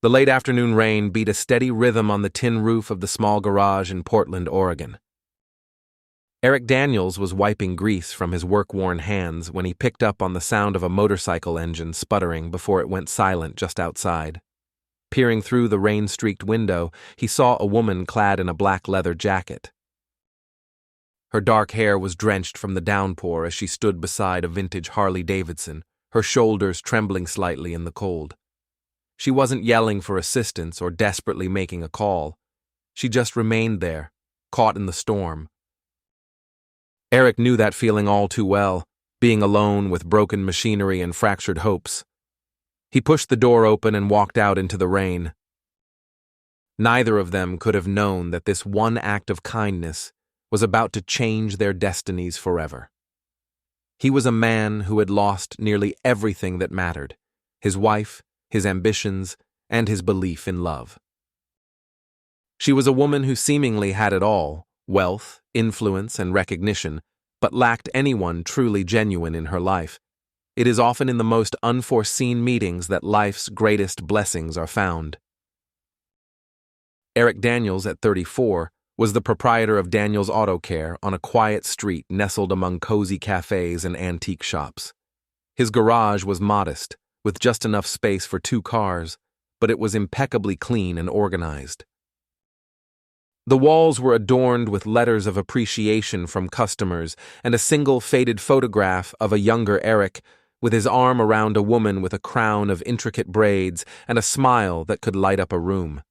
The late afternoon rain beat a steady rhythm on the tin roof of the small garage in Portland, Oregon. Eric Daniels was wiping grease from his work-worn hands when he picked up on the sound of a motorcycle engine sputtering before it went silent just outside. Peering through the rain-streaked window, he saw a woman clad in a black leather jacket. Her dark hair was drenched from the downpour as she stood beside a vintage Harley-Davidson, her shoulders trembling slightly in the cold. She wasn't yelling for assistance or desperately making a call. She just remained there, caught in the storm. Eric knew that feeling all too well, being alone with broken machinery and fractured hopes. He pushed the door open and walked out into the rain. Neither of them could have known that this one act of kindness was about to change their destinies forever. He was a man who had lost nearly everything that mattered: his wife, his ambitions, and his belief in love. She was a woman who seemingly had it all: wealth, influence, and recognition, but lacked anyone truly genuine in her life. It is often in the most unforeseen meetings that life's greatest blessings are found. Eric Daniels, at 34, was the proprietor of Daniels Auto Care on a quiet street nestled among cozy cafes and antique shops. His garage was modest, with just enough space for 2 cars, but it was impeccably clean and organized. The walls were adorned with letters of appreciation from customers and a single faded photograph of a younger Eric with his arm around a woman with a crown of intricate braids and a smile that could light up a room.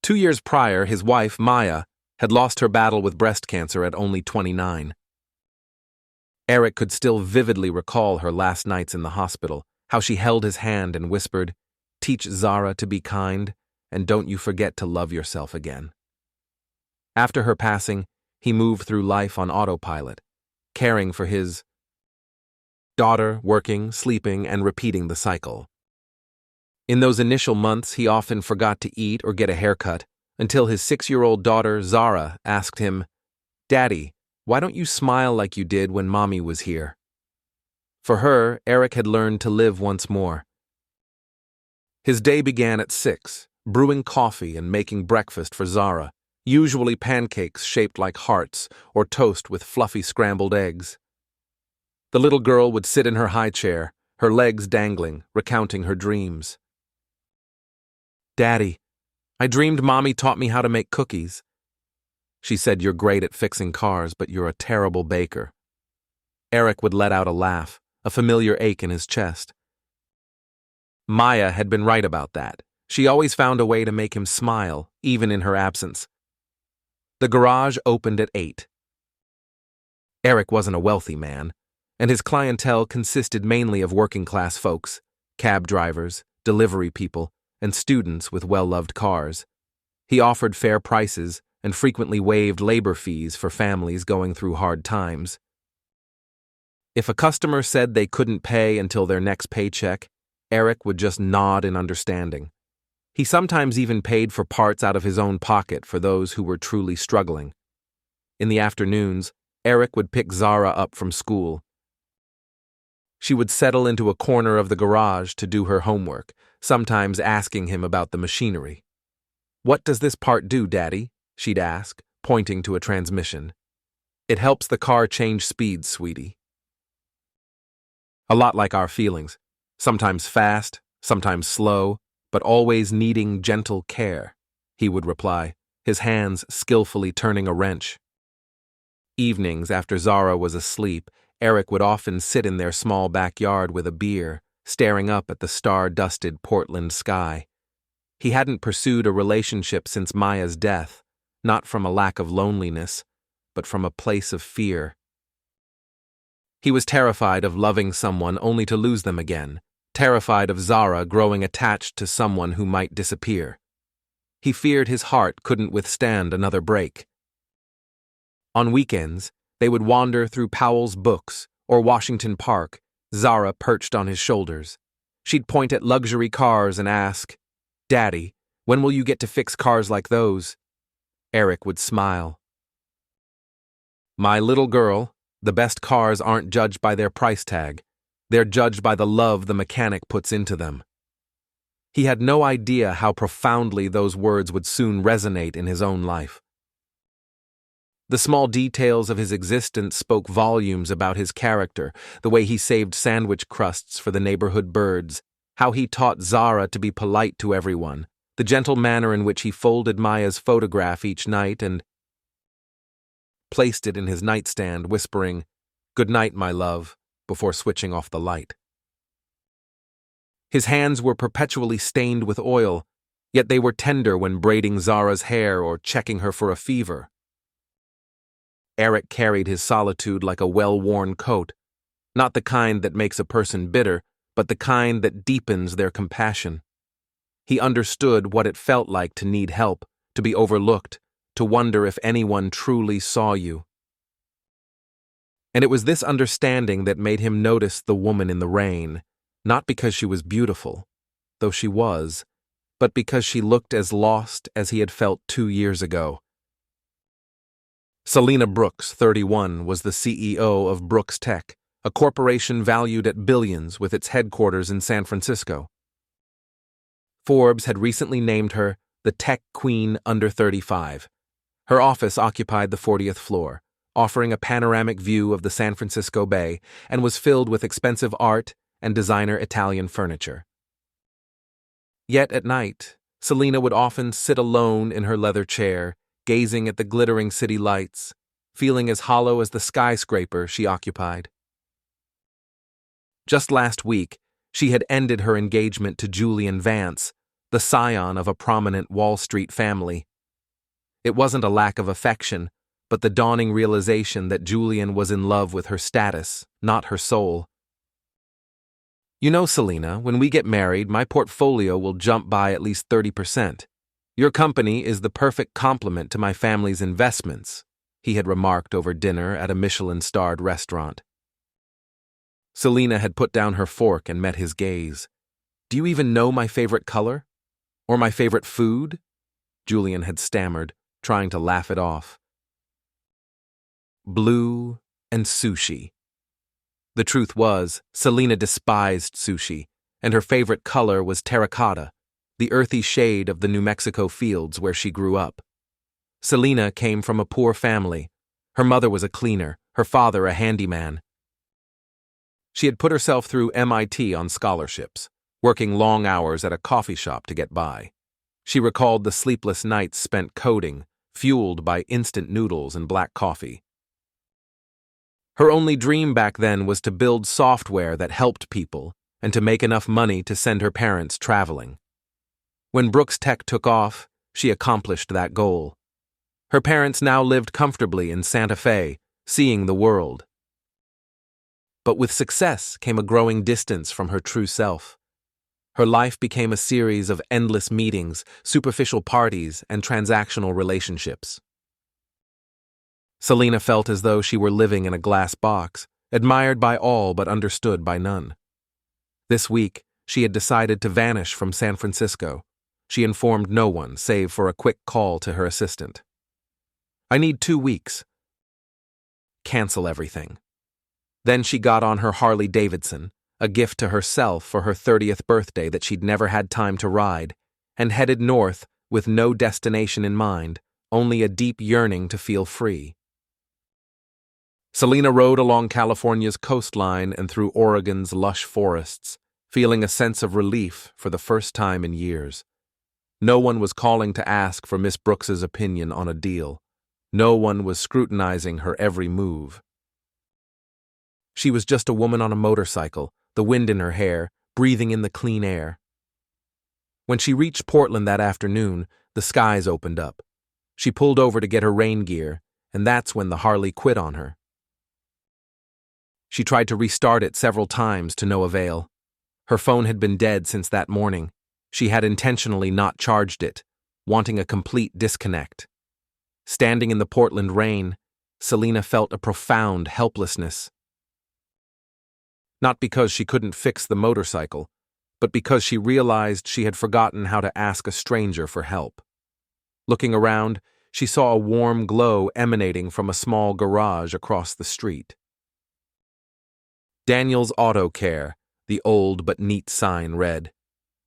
2 years prior, his wife, Maya, had lost her battle with breast cancer at only 29. Eric could still vividly recall her last nights in the hospital, how she held his hand and whispered, "Teach Zara to be kind, and don't you forget to love yourself again." After her passing, he moved through life on autopilot, caring for his daughter, working, sleeping, and repeating the cycle. In those initial months, he often forgot to eat or get a haircut, until his 6-year-old daughter, Zara, asked him, "Daddy, why don't you smile like you did when Mommy was here?" For her, Eric had learned to live once more. His day began at 6, brewing coffee and making breakfast for Zara, usually pancakes shaped like hearts or toast with fluffy scrambled eggs. The little girl would sit in her high chair, her legs dangling, recounting her dreams. "Daddy, I dreamed Mommy taught me how to make cookies. She said, 'You're great at fixing cars, but you're a terrible baker.'" Eric would let out a laugh, a familiar ache in his chest. Maya had been right about that. She always found a way to make him smile, even in her absence. The garage opened at 8. Eric wasn't a wealthy man, and his clientele consisted mainly of working-class folks, cab drivers, delivery people, and students with well-loved cars. He offered fair prices and frequently waived labor fees for families going through hard times. If a customer said they couldn't pay until their next paycheck, Eric would just nod in understanding. He sometimes even paid for parts out of his own pocket for those who were truly struggling. In the afternoons, Eric would pick Zara up from school. She would settle into a corner of the garage to do her homework, sometimes asking him about the machinery. "What does this part do, Daddy?" she'd ask, pointing to a transmission. "It helps the car change speeds, sweetie." A lot like our feelings, sometimes fast, sometimes slow, but always needing gentle care, he would reply, his hands skillfully turning a wrench. Evenings after Zara was asleep, Eric would often sit in their small backyard with a beer, staring up at the star-dusted Portland sky. He hadn't pursued a relationship since Maya's death, not from a lack of loneliness, but from a place of fear. He was terrified of loving someone only to lose them again, terrified of Zara growing attached to someone who might disappear. He feared his heart couldn't withstand another break. On weekends, they would wander through Powell's Books or Washington Park, Zara perched on his shoulders. She'd point at luxury cars and ask, "Daddy, when will you get to fix cars like those?" Eric would smile. "My little girl, the best cars aren't judged by their price tag. They're judged by the love the mechanic puts into them." He had no idea how profoundly those words would soon resonate in his own life. The small details of his existence spoke volumes about his character, the way he saved sandwich crusts for the neighborhood birds, how he taught Zara to be polite to everyone, the gentle manner in which he folded Maya's photograph each night and placed it in his nightstand, whispering, "Good night, my love," before switching off the light. His hands were perpetually stained with oil, yet they were tender when braiding Zara's hair or checking her for a fever. Eric carried his solitude like a well-worn coat, not the kind that makes a person bitter, but the kind that deepens their compassion. He understood what it felt like to need help, to be overlooked, to wonder if anyone truly saw you. And it was this understanding that made him notice the woman in the rain, not because she was beautiful, though she was, but because she looked as lost as he had felt 2 years ago. Selena Brooks, 31, was the CEO of Brooks Tech, a corporation valued at billions with its headquarters in San Francisco. Forbes had recently named her the Tech Queen Under 35. Her office occupied the 40th floor, offering a panoramic view of the San Francisco Bay, and was filled with expensive art and designer Italian furniture. Yet at night, Selena would often sit alone in her leather chair, gazing at the glittering city lights, feeling as hollow as the skyscraper she occupied. Just last week, she had ended her engagement to Julian Vance, the scion of a prominent Wall Street family. It wasn't a lack of affection, but the dawning realization that Julian was in love with her status, not her soul. "You know, Selena, when we get married, my portfolio will jump by at least 30%. Your company is the perfect complement to my family's investments," he had remarked over dinner at a Michelin-starred restaurant. Selena had put down her fork and met his gaze. "Do you even know my favorite color? Or my favorite food?" Julian had stammered, trying to laugh it off. Blue and sushi. The truth was, Selena despised sushi, and her favorite color was terracotta, the earthy shade of the New Mexico fields where she grew up. Selena came from a poor family. Her mother was a cleaner, her father a handyman. She had put herself through MIT on scholarships, working long hours at a coffee shop to get by. She recalled the sleepless nights spent coding, fueled by instant noodles and black coffee. Her only dream back then was to build software that helped people and to make enough money to send her parents traveling. When Brooks Tech took off, she accomplished that goal. Her parents now lived comfortably in Santa Fe, seeing the world. But with success came a growing distance from her true self. Her life became a series of endless meetings, superficial parties, and transactional relationships. Selena felt as though she were living in a glass box, admired by all but understood by none. This week, she had decided to vanish from San Francisco. She informed no one save for a quick call to her assistant. "I need 2 weeks. Cancel everything." Then she got on her Harley Davidson, a gift to herself for her 30th birthday that she'd never had time to ride, and headed north with no destination in mind, only a deep yearning to feel free. Selena rode along California's coastline and through Oregon's lush forests, feeling a sense of relief for the first time in years. No one was calling to ask for Miss Brooks's opinion on a deal. No one was scrutinizing her every move. She was just a woman on a motorcycle, the wind in her hair, breathing in the clean air. When she reached Portland that afternoon, the skies opened up. She pulled over to get her rain gear, and that's when the Harley quit on her. She tried to restart it several times to no avail. Her phone had been dead since that morning. She had intentionally not charged it, wanting a complete disconnect. Standing in the Portland rain, Selena felt a profound helplessness. Not because she couldn't fix the motorcycle, but because she realized she had forgotten how to ask a stranger for help. Looking around, she saw a warm glow emanating from a small garage across the street. Daniel's Auto Care, the old but neat sign read.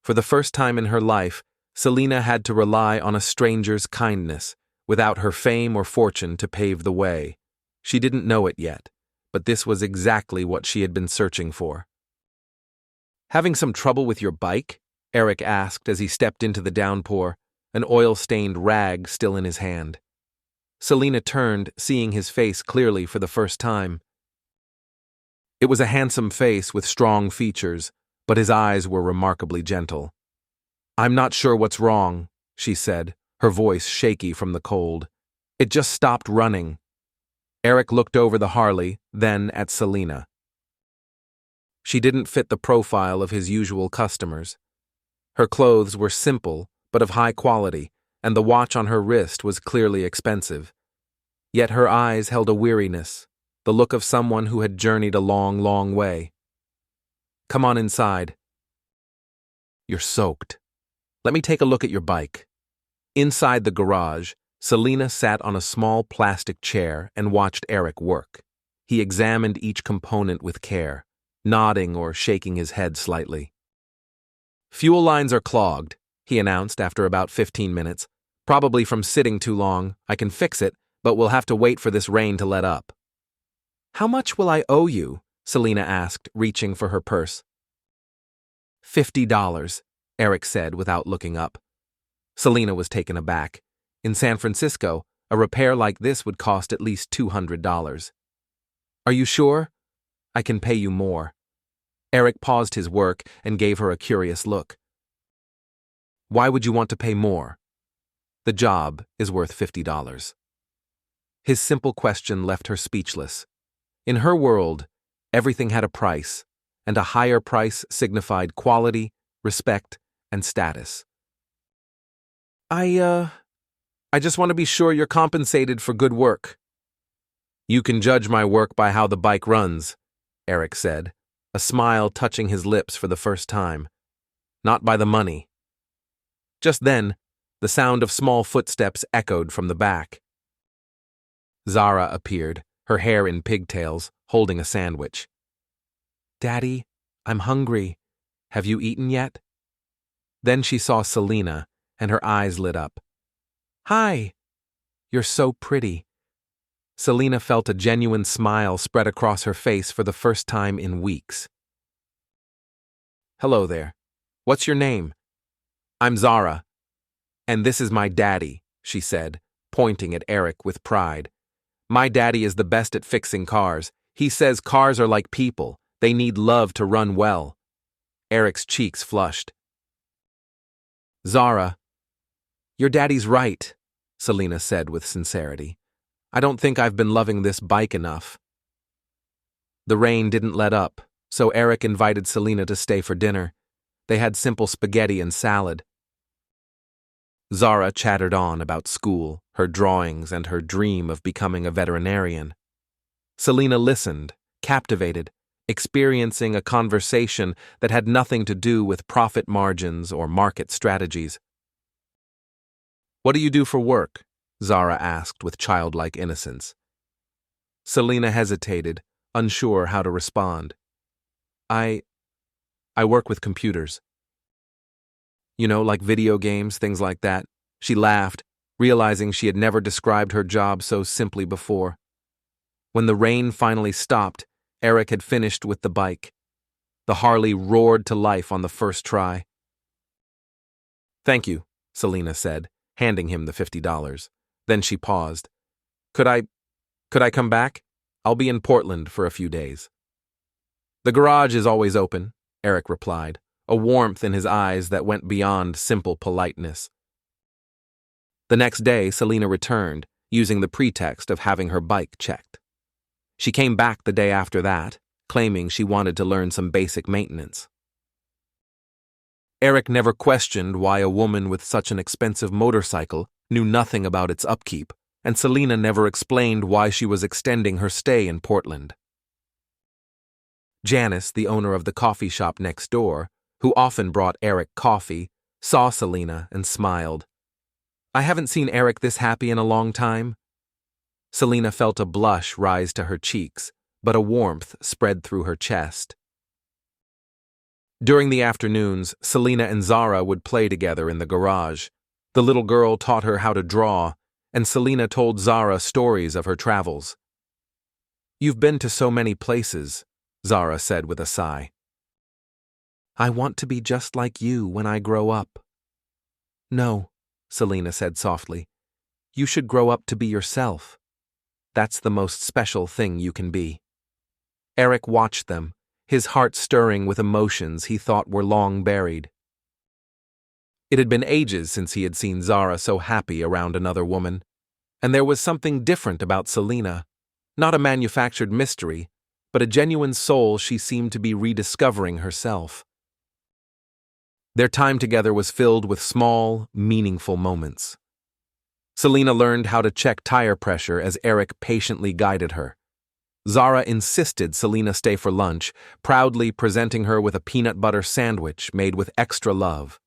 For the first time in her life, Selena had to rely on a stranger's kindness, without her fame or fortune to pave the way. She didn't know it yet, but this was exactly what she had been searching for. "Having some trouble with your bike?" Eric asked as he stepped into the downpour, an oil-stained rag still in his hand. Selena turned, seeing his face clearly for the first time. It was a handsome face with strong features, but his eyes were remarkably gentle. "I'm not sure what's wrong," she said, her voice shaky from the cold. "It just stopped running." Eric looked over the Harley, then at Selena. She didn't fit the profile of his usual customers. Her clothes were simple, but of high quality, and the watch on her wrist was clearly expensive. Yet her eyes held a weariness, the look of someone who had journeyed a long, long way. "Come on inside." "You're soaked. Let me take a look at your bike." Inside the garage, Selena sat on a small plastic chair and watched Eric work. He examined each component with care, nodding or shaking his head slightly. "Fuel lines are clogged," he announced after about 15 minutes. "Probably from sitting too long. I can fix it, but we'll have to wait for this rain to let up." "How much will I owe you?" Selena asked, reaching for her purse. $50, Eric said without looking up. Selena was taken aback. In San Francisco, a repair like this would cost at least $200. "Are you sure? I can pay you more." Eric paused his work and gave her a curious look. "Why would you want to pay more?" "The job is worth $50. His simple question left her speechless. In her world, everything had a price, and a higher price signified quality, respect, and status. I just want to be sure you're compensated for good work." "You can judge my work by how the bike runs," Eric said, a smile touching his lips for the first time. "Not by the money." Just then, the sound of small footsteps echoed from the back. Zara appeared, her hair in pigtails, holding a sandwich. "Daddy, I'm hungry. Have you eaten yet?" Then she saw Selena, and her eyes lit up. "Hi! You're so pretty." Selena felt a genuine smile spread across her face for the first time in weeks. "Hello there. What's your name?" "I'm Zara. And this is my daddy," she said, pointing at Eric with pride. "My daddy is the best at fixing cars. He says cars are like people. They need love to run well." Eric's cheeks flushed. "Zara, your daddy's right," Selena said with sincerity. "I don't think I've been loving this bike enough." The rain didn't let up, so Eric invited Selena to stay for dinner. They had simple spaghetti and salad. Zara chattered on about school, her drawings, and her dream of becoming a veterinarian. Selena listened, captivated, experiencing a conversation that had nothing to do with profit margins or market strategies. "What do you do for work?" Zara asked with childlike innocence. Selena hesitated, unsure how to respond. I work with computers." "You know, like video games, things like that." She laughed, realizing she had never described her job so simply before. When the rain finally stopped, Eric had finished with the bike. The Harley roared to life on the first try. "Thank you," Selena said, handing him the $50. Then she paused. Could I come back? I'll be in Portland for a few days." "The garage is always open," Eric replied, a warmth in his eyes that went beyond simple politeness. The next day, Selena returned, using the pretext of having her bike checked. She came back the day after that, claiming she wanted to learn some basic maintenance. Eric never questioned why a woman with such an expensive motorcycle knew nothing about its upkeep, and Selena never explained why she was extending her stay in Portland. Janice, the owner of the coffee shop next door, who often brought Eric coffee, saw Selena and smiled. "I haven't seen Eric this happy in a long time." Selena felt a blush rise to her cheeks, but a warmth spread through her chest. During the afternoons, Selena and Zara would play together in the garage. The little girl taught her how to draw, and Selena told Zara stories of her travels. "You've been to so many places," Zara said with a sigh. "I want to be just like you when I grow up." "No," Selena said softly. "You should grow up to be yourself. That's the most special thing you can be." Eric watched them, his heart stirring with emotions he thought were long buried. It had been ages since he had seen Zara so happy around another woman, and there was something different about Selena, not a manufactured mystery, but a genuine soul she seemed to be rediscovering herself. Their time together was filled with small, meaningful moments. Selena learned how to check tire pressure as Eric patiently guided her. Zara insisted Selena stay for lunch, proudly presenting her with a peanut butter sandwich made with extra love.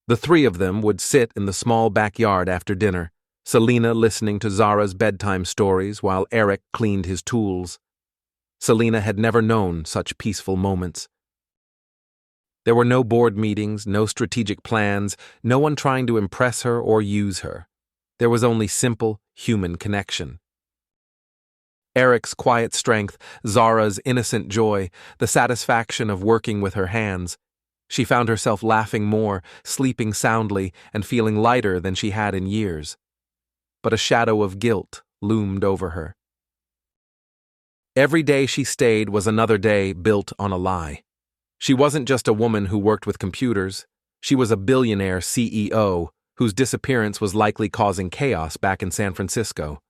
The three of them would sit in the small backyard after dinner, Selena listening to Zara's bedtime stories while Eric cleaned his tools. Selena had never known such peaceful moments. There were no board meetings, no strategic plans, no one trying to impress her or use her. There was only simple, human connection. Eric's quiet strength, Zara's innocent joy, the satisfaction of working with her hands. She found herself laughing more, sleeping soundly, and feeling lighter than she had in years. But a shadow of guilt loomed over her. Every day she stayed was another day built on a lie. She wasn't just a woman who worked with computers. She was a billionaire CEO whose disappearance was likely causing chaos back in San Francisco.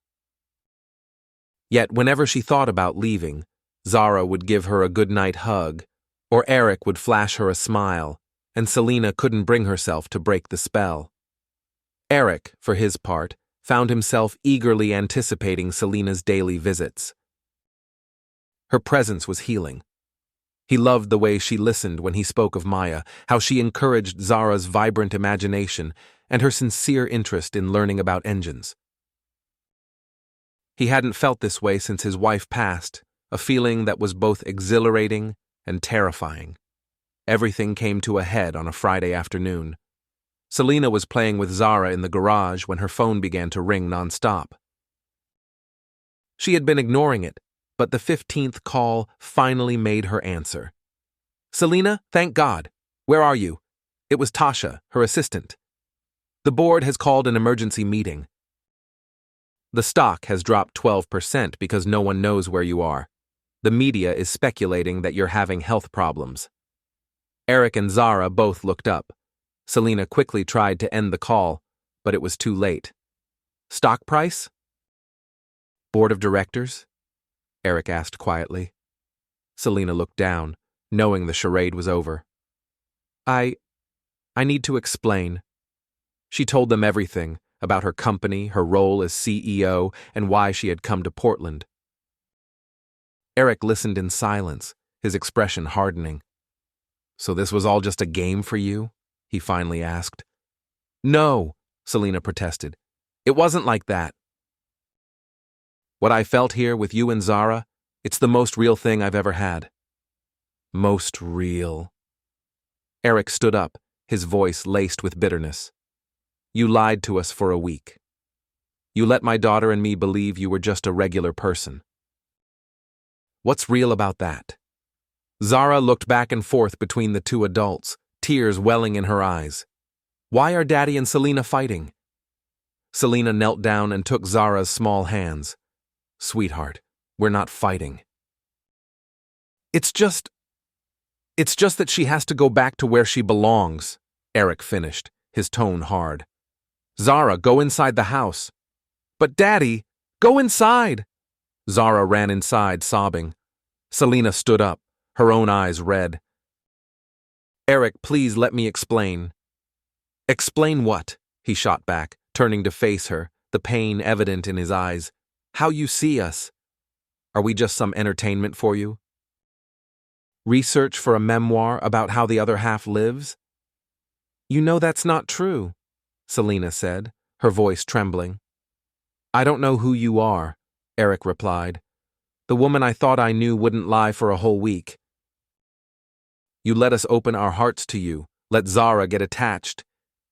Yet whenever she thought about leaving, Zara would give her a goodnight hug, or Eric would flash her a smile, and Selena couldn't bring herself to break the spell. Eric, for his part, found himself eagerly anticipating Selena's daily visits. Her presence was healing. He loved the way she listened when he spoke of Maya, how she encouraged Zara's vibrant imagination and her sincere interest in learning about engines. He hadn't felt this way since his wife passed, a feeling that was both exhilarating and terrifying. Everything came to a head on a Friday afternoon. Selena was playing with Zara in the garage when her phone began to ring nonstop. She had been ignoring it, but the 15th call finally made her answer. "Selena, thank God. Where are you?" It was Tasha, her assistant. "The board has called an emergency meeting. The stock has dropped 12% because no one knows where you are. The media is speculating that you're having health problems." Eric and Zara both looked up. Selena quickly tried to end the call, but it was too late. "Stock price?" "Board of directors?" Eric asked quietly. Selena looked down, knowing the charade was over. I need to explain." She told them everything, about her company, her role as CEO, and why she had come to Portland. Eric listened in silence, his expression hardening. "So this was all just a game for you?" he finally asked. "No," Selena protested. "It wasn't like that. What I felt here with you and Zara, it's the most real thing I've ever had." "Most real." Eric stood up, his voice laced with bitterness. "You lied to us for a week. You let my daughter and me believe you were just a regular person. What's real about that?" Zara looked back and forth between the two adults, tears welling in her eyes. "Why are Daddy and Selena fighting?" Selena knelt down and took Zara's small hands. "Sweetheart, we're not fighting. It's just that she has to go back to where she belongs," Eric finished, his tone hard. "Zara, go inside the house." "But Daddy, go inside!" Zara ran inside, sobbing. Selena stood up, her own eyes red. "Eric, please let me explain." "Explain what?" he shot back, turning to face her, the pain evident in his eyes. "How you see us. Are we just some entertainment for you? Research for a memoir about how the other half lives?" "You know that's not true," Selena said, her voice trembling. "I don't know who you are," Eric replied. "The woman I thought I knew wouldn't lie for a whole week." You let us open our hearts to you, let Zara get attached,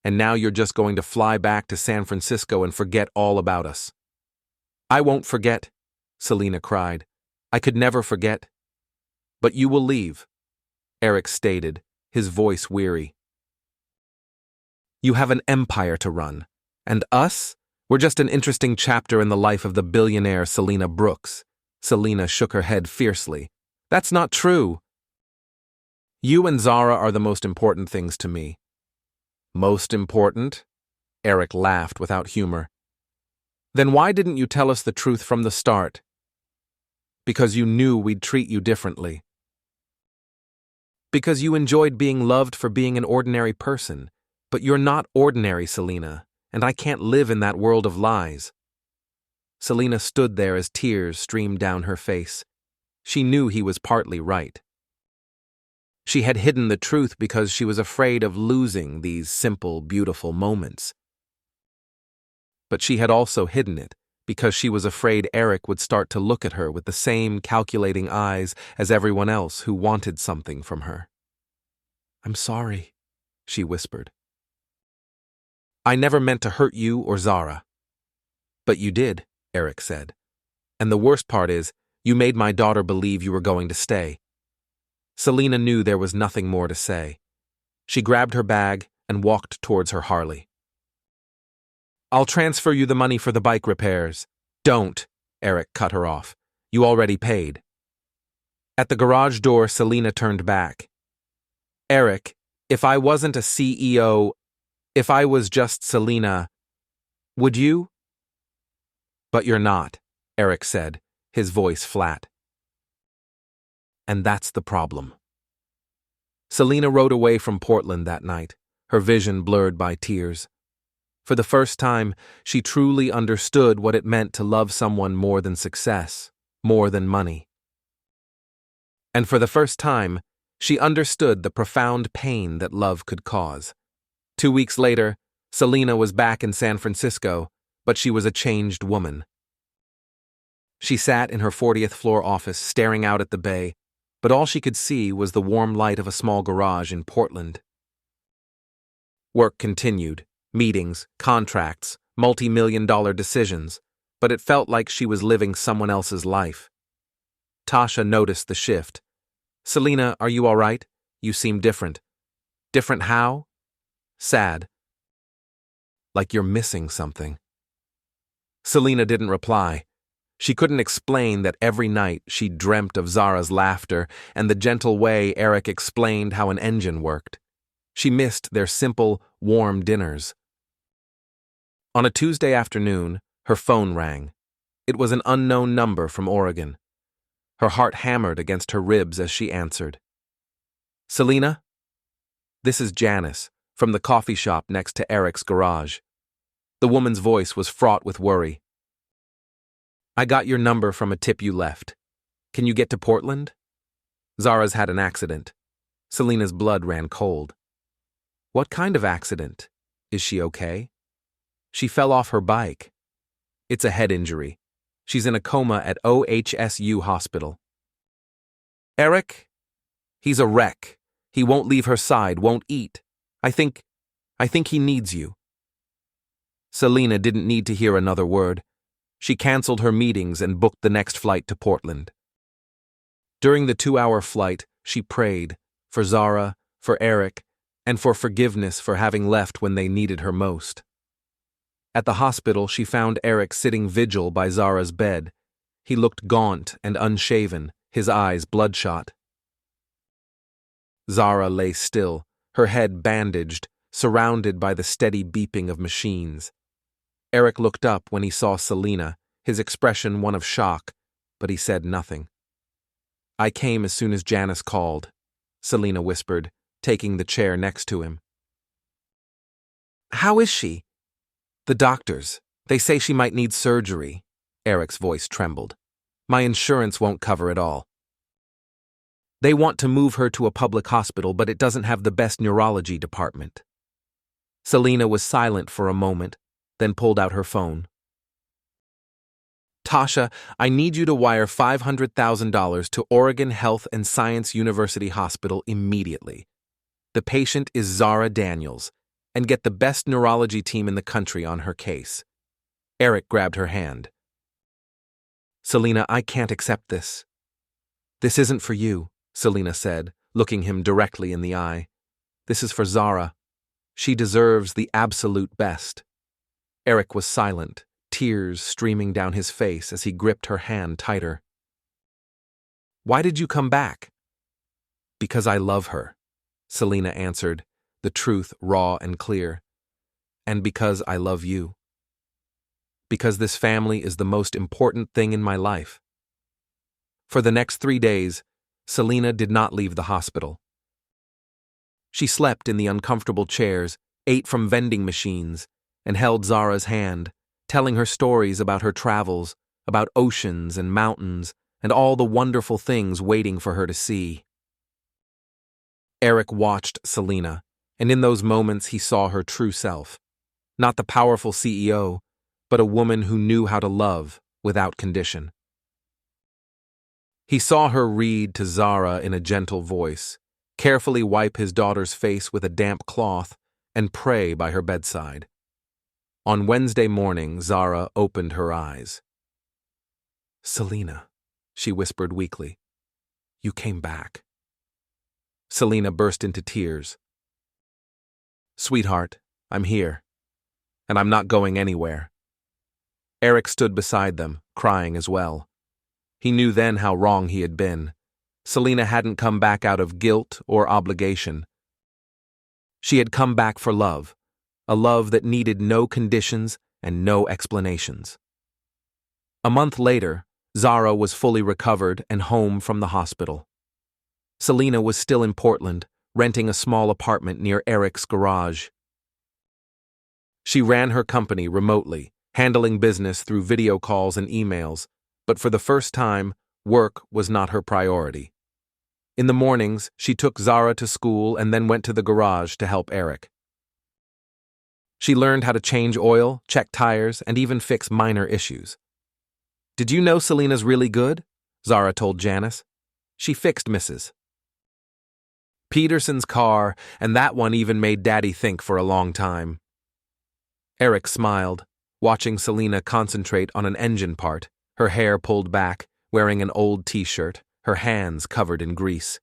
and now you're just going to fly back to San Francisco and forget all about us." "I won't forget," Selena cried. "I could never forget." "But you will leave," Eric stated, his voice weary. "You have an empire to run, and us? We're just an interesting chapter in the life of the billionaire Selena Brooks." Selena shook her head fiercely. "That's not true. You and Zara are the most important things to me." "Most important?" Eric laughed without humor. "Then why didn't you tell us the truth from the start?" "Because you knew we'd treat you differently. Because you enjoyed being loved for being an ordinary person. But you're not ordinary, Selena, and I can't live in that world of lies." Selena stood there as tears streamed down her face. She knew he was partly right. She had hidden the truth because she was afraid of losing these simple, beautiful moments. But she had also hidden it because she was afraid Eric would start to look at her with the same calculating eyes as everyone else who wanted something from her. "I'm sorry," she whispered. "I never meant to hurt you or Zara." "But you did," Eric said. "And the worst part is, you made my daughter believe you were going to stay." Selena knew there was nothing more to say. She grabbed her bag and walked towards her Harley. "I'll transfer you the money for the bike repairs." "Don't," Eric cut her off. "You already paid." At the garage door, Selena turned back. "Eric, if I wasn't a CEO, if I was just Selena, would you?" "But you're not," Eric said, his voice flat. "And that's the problem." Selena rode away from Portland that night, her vision blurred by tears. For the first time, she truly understood what it meant to love someone more than success, more than money. And for the first time, she understood the profound pain that love could cause. 2 weeks later, Selena was back in San Francisco, but she was a changed woman. She sat in her 40th floor office staring out at the bay, but all she could see was the warm light of a small garage in Portland. Work continued, meetings, contracts, multi-million-dollar decisions, but it felt like she was living someone else's life. Tasha noticed the shift. "Selena, are you all right? You seem different." "Different how?" "Sad. Like you're missing something." Selena didn't reply. She couldn't explain that every night she dreamt of Zara's laughter and the gentle way Eric explained how an engine worked. She missed their simple, warm dinners. On a Tuesday afternoon, her phone rang. It was an unknown number from Oregon. Her heart hammered against her ribs as she answered. "Selena? This is Janice, from the coffee shop next to Eric's garage." The woman's voice was fraught with worry. "I got your number from a tip you left. Can you get to Portland? Zara's had an accident." Selena's blood ran cold. "What kind of accident? Is she okay?" "She fell off her bike. It's a head injury. She's in a coma at OHSU hospital." "Eric? He's a wreck. He won't leave her side, won't eat. I think he needs you." Selena didn't need to hear another word. She canceled her meetings and booked the next flight to Portland. During the 2-hour flight, she prayed for Zara, for Eric, and for forgiveness for having left when they needed her most. At the hospital, she found Eric sitting vigil by Zara's bed. He looked gaunt and unshaven, his eyes bloodshot. Zara lay still, her head bandaged, surrounded by the steady beeping of machines. Eric looked up when he saw Selena, his expression one of shock, but he said nothing. "I came as soon as Janice called," Selena whispered, taking the chair next to him. "How is she?" "The doctors. They say she might need surgery." Eric's voice trembled. "My insurance won't cover it all. They want to move her to a public hospital, but it doesn't have the best neurology department." Selena was silent for a moment, then pulled out her phone. Tasha, I need you to wire $500,000 to Oregon Health and Science University Hospital immediately. The patient is Zara Daniels, and get the best neurology team in the country on her case. Eric grabbed her hand. Selena, I can't accept this. This isn't for you, Selena said, looking him directly in the eye. This is for Zara. She deserves the absolute best. Eric was silent, tears streaming down his face as he gripped her hand tighter. Why did you come back? Because I love her, Selena answered, the truth raw and clear. And because I love you. Because this family is the most important thing in my life. For the next 3 days, Selena did not leave the hospital. She slept in the uncomfortable chairs, ate from vending machines, and held Zara's hand, telling her stories about her travels, about oceans and mountains, and all the wonderful things waiting for her to see. Eric watched Selena, and in those moments he saw her true self. Not the powerful CEO, but a woman who knew how to love without condition. He saw her read to Zara in a gentle voice, carefully wipe his daughter's face with a damp cloth, and pray by her bedside. On Wednesday morning, Zara opened her eyes. Selena, she whispered weakly, you came back. Selena burst into tears. Sweetheart, I'm here, and I'm not going anywhere. Eric stood beside them, crying as well. He knew then how wrong he had been. Selena hadn't come back out of guilt or obligation. She had come back for love, a love that needed no conditions and no explanations. A month later, Zara was fully recovered and home from the hospital. Selena was still in Portland, renting a small apartment near Eric's garage. She ran her company remotely, handling business through video calls and emails, but for the first time, work was not her priority. In the mornings, she took Zara to school and then went to the garage to help Eric. She learned how to change oil, check tires, and even fix minor issues. Did you know Selena's really good? Zara told Janice. She fixed Mrs. Peterson's car, and that one even made Daddy think for a long time. Eric smiled, watching Selena concentrate on an engine part, her hair pulled back, wearing an old t-shirt, her hands covered in grease.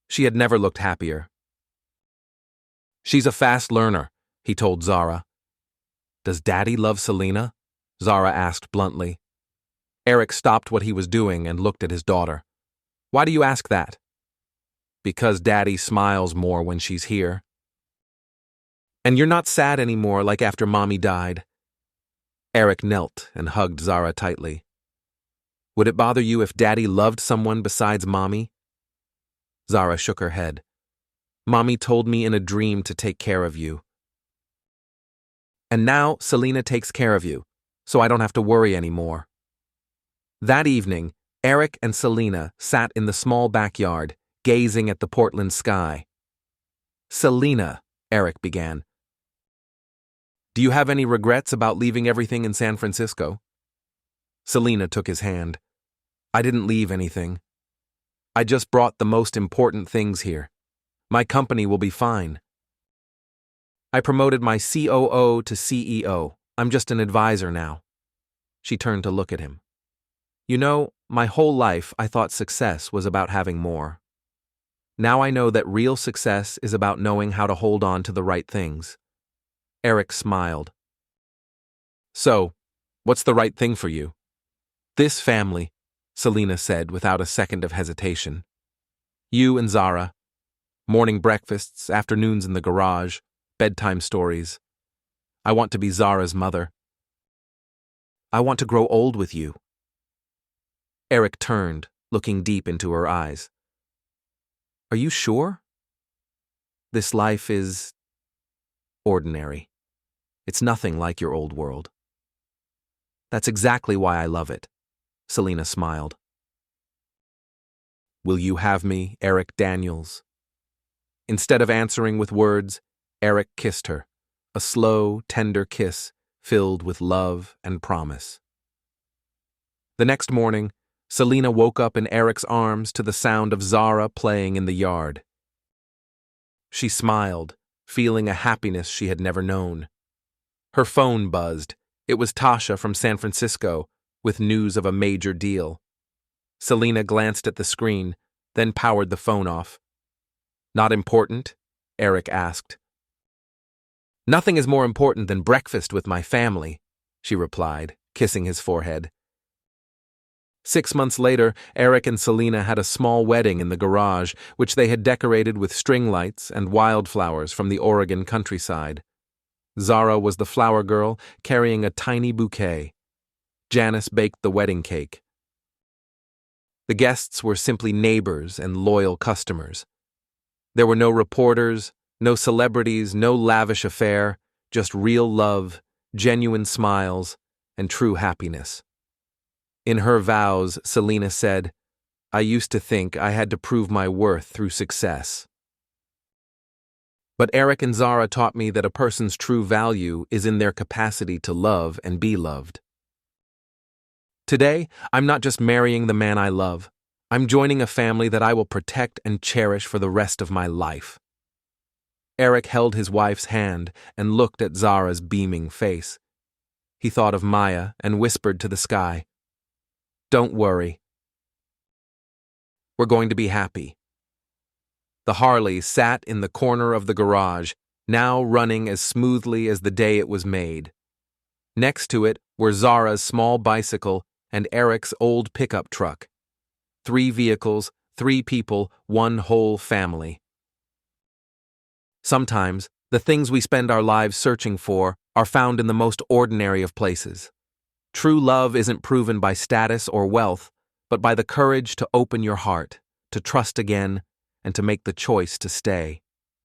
She had never looked happier. She's a fast learner, he told Zara. Does Daddy love Selena? Zara asked bluntly. Eric stopped what he was doing and looked at his daughter. Why do you ask that? Because Daddy smiles more when she's here. And you're not sad anymore like after Mommy died. Eric knelt and hugged Zara tightly. Would it bother you if Daddy loved someone besides Mommy? Zara shook her head. Mommy told me in a dream to take care of you. And now Selena takes care of you, so I don't have to worry anymore. That evening, Eric and Selena sat in the small backyard, gazing at the Portland sky. Selena, Eric began. Do you have any regrets about leaving everything in San Francisco? Selena took his hand. I didn't leave anything. I just brought the most important things here. My company will be fine. I promoted my COO to CEO. I'm just an advisor now. She turned to look at him. You know, my whole life I thought success was about having more. Now I know that real success is about knowing how to hold on to the right things. Eric smiled. So, what's the right thing for you? This family, Selena said without a second of hesitation. You and Zara. Morning breakfasts, afternoons in the garage, bedtime stories. I want to be Zara's mother. I want to grow old with you. Eric turned, looking deep into her eyes. Are you sure? This life is ordinary. It's nothing like your old world. That's exactly why I love it. Selena smiled. Will you have me, Eric Daniels? Instead of answering with words, Eric kissed her, a slow, tender kiss filled with love and promise. The next morning, Selena woke up in Eric's arms to the sound of Zara playing in the yard. She smiled, feeling a happiness she had never known. Her phone buzzed. It was Tasha from San Francisco, with news of a major deal. Selena glanced at the screen, then powered the phone off. "Not important?" Eric asked. "Nothing is more important than breakfast with my family," she replied, kissing his forehead. 6 months later, Eric and Selena had a small wedding in the garage, which they had decorated with string lights and wildflowers from the Oregon countryside. Zara was the flower girl, carrying a tiny bouquet. Janice baked the wedding cake. The guests were simply neighbors and loyal customers. There were no reporters, no celebrities, no lavish affair, just real love, genuine smiles, and true happiness. In her vows, Selena said, "I used to think I had to prove my worth through success. But Eric and Zara taught me that a person's true value is in their capacity to love and be loved." Today, I'm not just marrying the man I love. I'm joining a family that I will protect and cherish for the rest of my life. Eric held his wife's hand and looked at Zara's beaming face. He thought of Maya and whispered to the sky, "Don't worry. We're going to be happy." The Harley sat in the corner of the garage, now running as smoothly as the day it was made. Next to it were Zara's small bicycle and Eric's old pickup truck. 3 vehicles, 3 people, one whole family. Sometimes, the things we spend our lives searching for are found in the most ordinary of places. True love isn't proven by status or wealth, but by the courage to open your heart, to trust again, and to make the choice to stay.